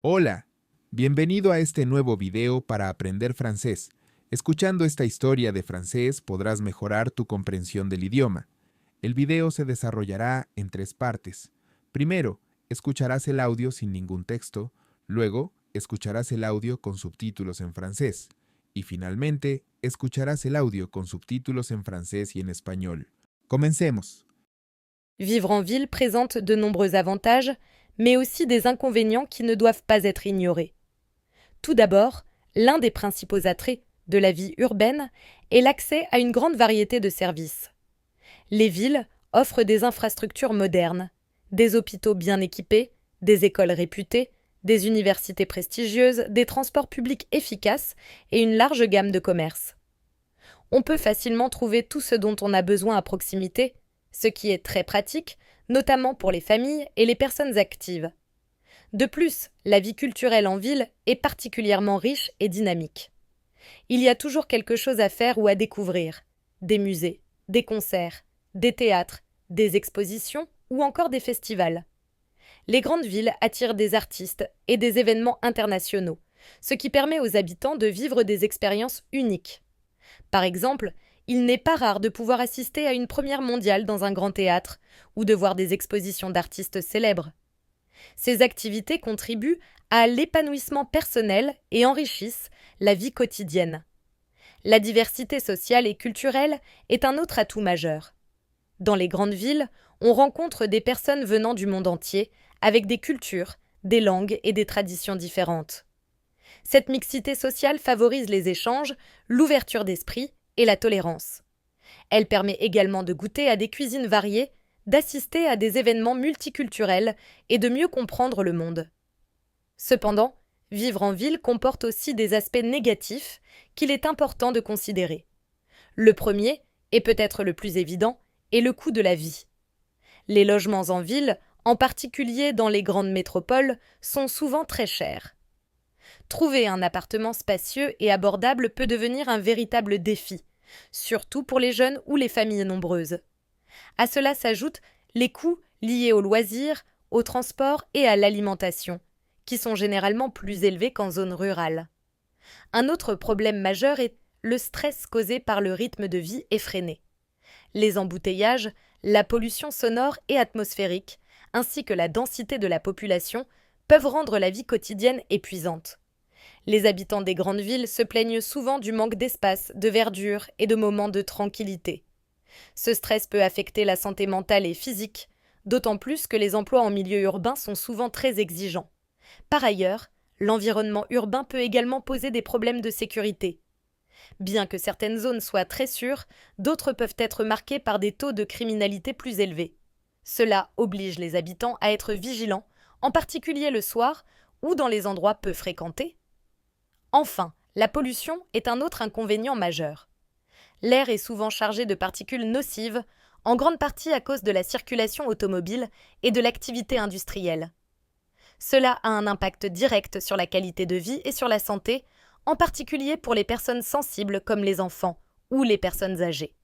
Hola, bienvenido a este nuevo video para aprender francés. Escuchando esta historia de francés podrás mejorar tu comprensión del idioma. El video se desarrollará en tres partes. Primero, escucharás el audio sin ningún texto, luego, escucharás el audio con subtítulos en francés y finalmente, escucharás el audio con subtítulos en francés y en español. Comencemos. Vivre en ville présente de nombreux avantages, mais aussi des inconvénients qui ne doivent pas être ignorés. Tout d'abord, l'un des principaux attraits de la vie urbaine est l'accès à une grande variété de services. Les villes offrent des infrastructures modernes, des hôpitaux bien équipés, des écoles réputées, des universités prestigieuses, des transports publics efficaces et une large gamme de commerces. On peut facilement trouver tout ce dont on a besoin à proximité, ce qui est très pratique, notamment pour les familles et les personnes actives. De plus, la vie culturelle en ville est particulièrement riche et dynamique. Il y a toujours quelque chose à faire ou à découvrir. Des musées, des concerts, des théâtres, des expositions ou encore des festivals. Les grandes villes attirent des artistes et des événements internationaux, ce qui permet aux habitants de vivre des expériences uniques. Par exemple, il n'est pas rare de pouvoir assister à une première mondiale dans un grand théâtre ou de voir des expositions d'artistes célèbres. Ces activités contribuent à l'épanouissement personnel et enrichissent la vie quotidienne. La diversité sociale et culturelle est un autre atout majeur. Dans les grandes villes, on rencontre des personnes venant du monde entier, avec des cultures, des langues et des traditions différentes. Cette mixité sociale favorise les échanges, l'ouverture d'esprit et la tolérance. Elle permet également de goûter à des cuisines variées, d'assister à des événements multiculturels et de mieux comprendre le monde. Cependant, vivre en ville comporte aussi des aspects négatifs qu'il est important de considérer. Le premier, et peut-être le plus évident, est le coût de la vie. Les logements en ville, en particulier dans les grandes métropoles, sont souvent très chers. Trouver un appartement spacieux et abordable peut devenir un véritable défi, surtout pour les jeunes ou les familles nombreuses. À cela s'ajoutent les coûts liés aux loisirs, au transport et à l'alimentation, qui sont généralement plus élevés qu'en zone rurale. Un autre problème majeur est le stress causé par le rythme de vie effréné. Les embouteillages, la pollution sonore et atmosphérique, ainsi que la densité de la population, peuvent rendre la vie quotidienne épuisante. Les habitants des grandes villes se plaignent souvent du manque d'espace, de verdure et de moments de tranquillité. Ce stress peut affecter la santé mentale et physique, d'autant plus que les emplois en milieu urbain sont souvent très exigeants. Par ailleurs, l'environnement urbain peut également poser des problèmes de sécurité. Bien que certaines zones soient très sûres, d'autres peuvent être marquées par des taux de criminalité plus élevés. Cela oblige les habitants à être vigilants, en particulier le soir ou dans les endroits peu fréquentés. Enfin, la pollution est un autre inconvénient majeur. L'air est souvent chargé de particules nocives, en grande partie à cause de la circulation automobile et de l'activité industrielle. Cela a un impact direct sur la qualité de vie et sur la santé, en particulier pour les personnes sensibles comme les enfants ou les personnes âgées.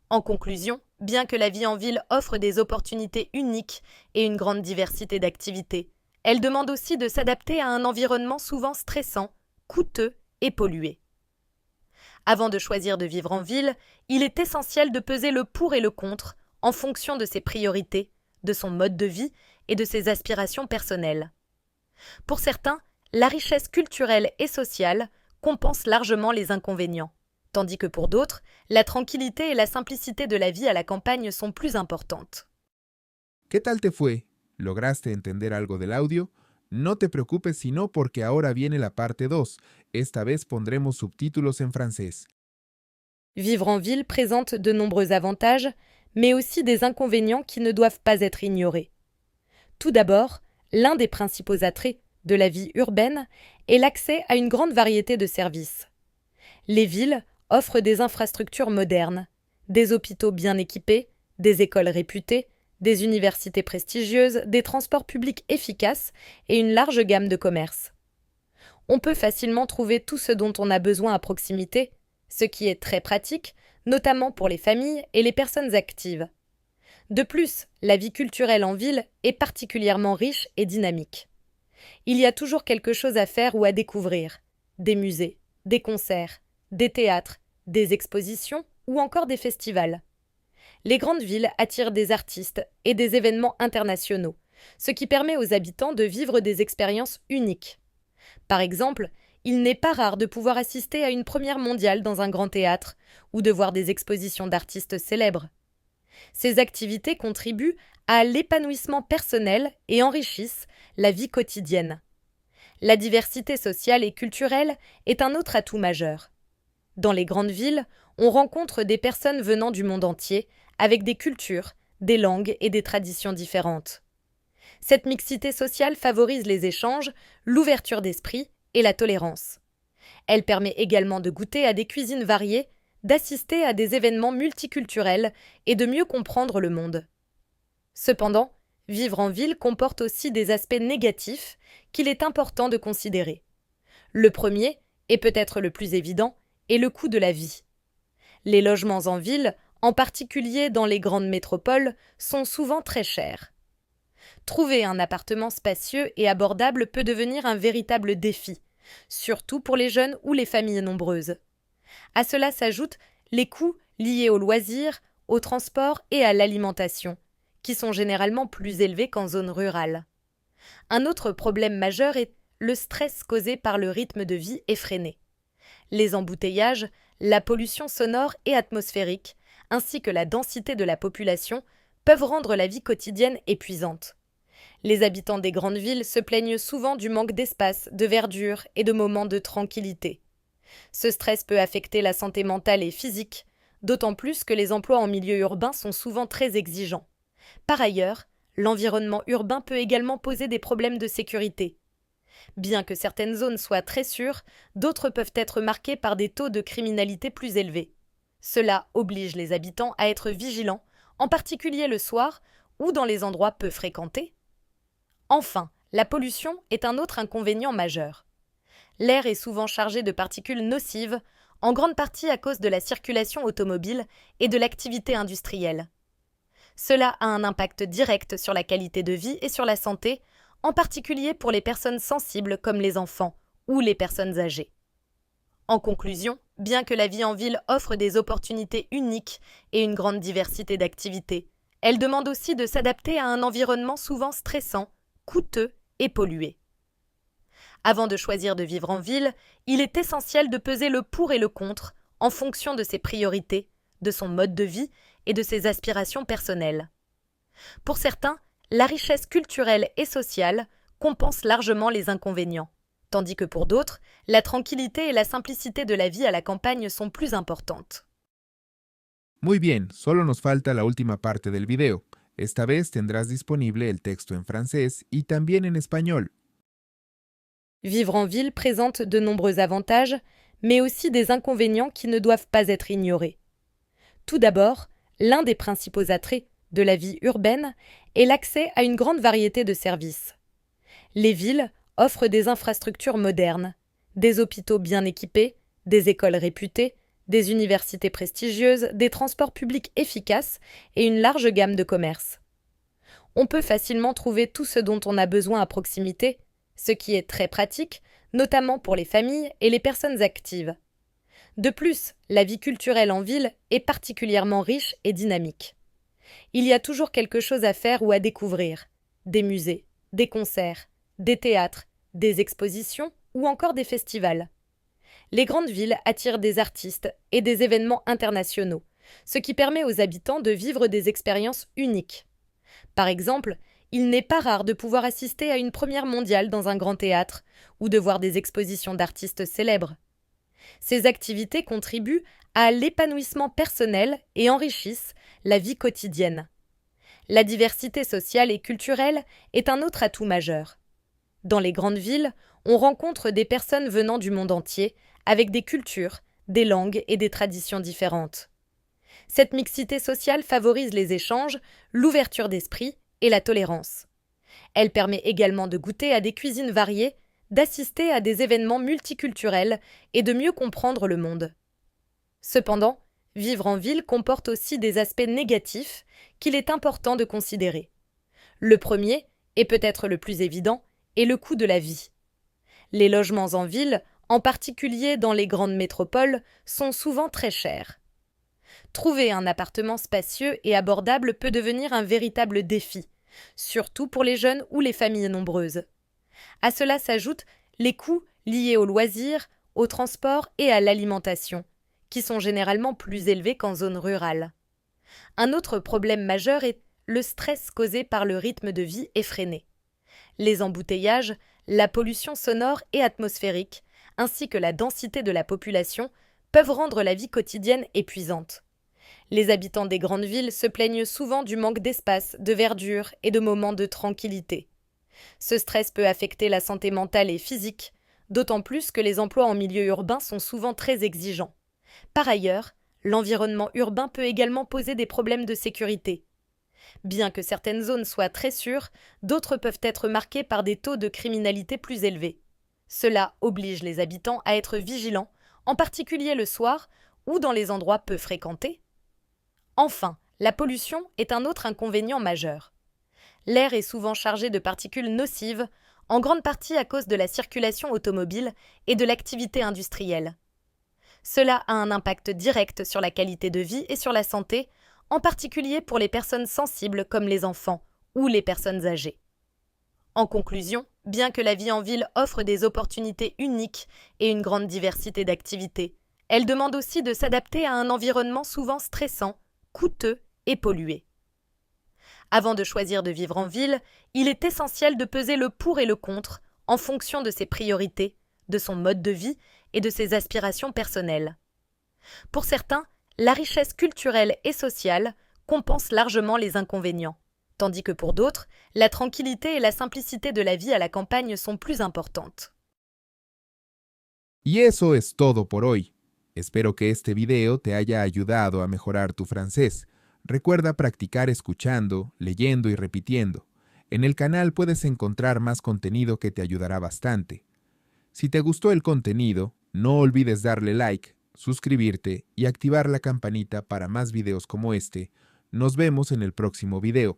En conclusion, bien que la vie en ville offre des opportunités uniques et une grande diversité d'activités, elle demande aussi de s'adapter à un environnement souvent stressant, coûteux et pollué. Avant de choisir de vivre en ville, il est essentiel de peser le pour et le contre en fonction de ses priorités, de son mode de vie et de ses aspirations personnelles. Pour certains, la richesse culturelle et sociale compense largement les inconvénients, tandis que pour d'autres, la tranquillité et la simplicité de la vie à la campagne sont plus importantes. ¿Qué tal te fue? ¿Lograste entender algo del audio? No te preocupes sino porque ahora viene la parte 2. Esta vez pondremos subtítulos en francés. Vivre en ville présente de nombreux avantages, mais aussi des inconvénients qui ne doivent pas être ignorés. Tout d'abord, l'un des principaux attraits de la vie urbaine est l'accès à une grande variété de services. Les villes offrent des infrastructures modernes, des hôpitaux bien équipés, des écoles réputées, des universités prestigieuses, des transports publics efficaces et une large gamme de commerces. On peut facilement trouver tout ce dont on a besoin à proximité, ce qui est très pratique, notamment pour les familles et les personnes actives. De plus, la vie culturelle en ville est particulièrement riche et dynamique. Il y a toujours quelque chose à faire ou à découvrir. Des musées, des concerts, des théâtres, des expositions ou encore des festivals. Les grandes villes attirent des artistes et des événements internationaux, ce qui permet aux habitants de vivre des expériences uniques. Par exemple, il n'est pas rare de pouvoir assister à une première mondiale dans un grand théâtre ou de voir des expositions d'artistes célèbres. Ces activités contribuent à l'épanouissement personnel et enrichissent la vie quotidienne. La diversité sociale et culturelle est un autre atout majeur. Dans les grandes villes, on rencontre des personnes venant du monde entier, avec des cultures, des langues et des traditions différentes. Cette mixité sociale favorise les échanges, l'ouverture d'esprit et la tolérance. Elle permet également de goûter à des cuisines variées, d'assister à des événements multiculturels et de mieux comprendre le monde. Cependant, vivre en ville comporte aussi des aspects négatifs qu'il est important de considérer. Le premier, et peut-être le plus évident, est le coût de la vie. Les logements en ville, en particulier dans les grandes métropoles, sont souvent très chers. Trouver un appartement spacieux et abordable peut devenir un véritable défi, surtout pour les jeunes ou les familles nombreuses. À cela s'ajoutent les coûts liés aux loisirs, au transport et à l'alimentation, qui sont généralement plus élevés qu'en zone rurale. Un autre problème majeur est le stress causé par le rythme de vie effréné. Les embouteillages, la pollution sonore et atmosphérique, ainsi que la densité de la population, peuvent rendre la vie quotidienne épuisante. Les habitants des grandes villes se plaignent souvent du manque d'espace, de verdure et de moments de tranquillité. Ce stress peut affecter la santé mentale et physique, d'autant plus que les emplois en milieu urbain sont souvent très exigeants. Par ailleurs, l'environnement urbain peut également poser des problèmes de sécurité. Bien que certaines zones soient très sûres, d'autres peuvent être marquées par des taux de criminalité plus élevés. Cela oblige les habitants à être vigilants, en particulier le soir ou dans les endroits peu fréquentés. Enfin, la pollution est un autre inconvénient majeur. L'air est souvent chargé de particules nocives, en grande partie à cause de la circulation automobile et de l'activité industrielle. Cela a un impact direct sur la qualité de vie et sur la santé, en particulier pour les personnes sensibles comme les enfants ou les personnes âgées. En conclusion, bien que la vie en ville offre des opportunités uniques et une grande diversité d'activités, elle demande aussi de s'adapter à un environnement souvent stressant, coûteux et pollué. Avant de choisir de vivre en ville, il est essentiel de peser le pour et le contre en fonction de ses priorités, de son mode de vie et de ses aspirations personnelles. Pour certains, la richesse culturelle et sociale compense largement les inconvénients, tandis que pour d'autres, la tranquillité et la simplicité de la vie à la campagne sont plus importantes. Muy bien, solo nos falta la última parte del video. Esta vez tendrás disponible el texto en francés y también en español. Vivre en ville présente de nombreux avantages, mais aussi des inconvénients qui ne doivent pas être ignorés. Tout d'abord, l'un des principaux attraits de la vie urbaine est l'accès à une grande variété de services. Les villes offrent des infrastructures modernes, des hôpitaux bien équipés, des écoles réputées, des universités prestigieuses, des transports publics efficaces et une large gamme de commerces. On peut facilement trouver tout ce dont on a besoin à proximité, ce qui est très pratique, notamment pour les familles et les personnes actives. De plus, la vie culturelle en ville est particulièrement riche et dynamique. Il y a toujours quelque chose à faire ou à découvrir. Des musées, des concerts, des théâtres, des expositions ou encore des festivals. Les grandes villes attirent des artistes et des événements internationaux, ce qui permet aux habitants de vivre des expériences uniques. Par exemple, il n'est pas rare de pouvoir assister à une première mondiale dans un grand théâtre ou de voir des expositions d'artistes célèbres. Ces activités contribuent à l'épanouissement personnel et enrichissent la vie quotidienne. La diversité sociale et culturelle est un autre atout majeur. Dans les grandes villes, on rencontre des personnes venant du monde entier, avec des cultures, des langues et des traditions différentes. Cette mixité sociale favorise les échanges, l'ouverture d'esprit et la tolérance. Elle permet également de goûter à des cuisines variées, d'assister à des événements multiculturels et de mieux comprendre le monde. Cependant, vivre en ville comporte aussi des aspects négatifs qu'il est important de considérer. Le premier, et peut-être le plus évident, et le coût de la vie. Les logements en ville, en particulier dans les grandes métropoles, sont souvent très chers. Trouver un appartement spacieux et abordable peut devenir un véritable défi, surtout pour les jeunes ou les familles nombreuses. À cela s'ajoutent les coûts liés aux loisirs, au transport et à l'alimentation, qui sont généralement plus élevés qu'en zone rurale. Un autre problème majeur est le stress causé par le rythme de vie effréné. Les embouteillages, la pollution sonore et atmosphérique, ainsi que la densité de la population, peuvent rendre la vie quotidienne épuisante. Les habitants des grandes villes se plaignent souvent du manque d'espace, de verdure et de moments de tranquillité. Ce stress peut affecter la santé mentale et physique, d'autant plus que les emplois en milieu urbain sont souvent très exigeants. Par ailleurs, l'environnement urbain peut également poser des problèmes de sécurité. Bien que certaines zones soient très sûres, d'autres peuvent être marquées par des taux de criminalité plus élevés. Cela oblige les habitants à être vigilants, en particulier le soir ou dans les endroits peu fréquentés. Enfin, la pollution est un autre inconvénient majeur. L'air est souvent chargé de particules nocives, en grande partie à cause de la circulation automobile et de l'activité industrielle. Cela a un impact direct sur la qualité de vie et sur la santé, en particulier pour les personnes sensibles comme les enfants ou les personnes âgées. En conclusion, bien que la vie en ville offre des opportunités uniques et une grande diversité d'activités, elle demande aussi de s'adapter à un environnement souvent stressant, coûteux et pollué. Avant de choisir de vivre en ville, il est essentiel de peser le pour et le contre en fonction de ses priorités, de son mode de vie et de ses aspirations personnelles. Pour certains, la richesse culturelle et sociale compense largement les inconvénients, tandis que pour d'autres, la tranquillité et la simplicité de la vie à la campagne sont plus importantes. Y eso es todo por hoy. Espero que este video te haya ayudado a mejorar tu francés. Recuerda practicar escuchando, leyendo y repitiendo. En el canal puedes encontrar más contenido que te ayudará bastante. Si te gustó el contenido, no olvides darle like, suscribirte y activar la campanita para más videos como este. Nos vemos en el próximo video.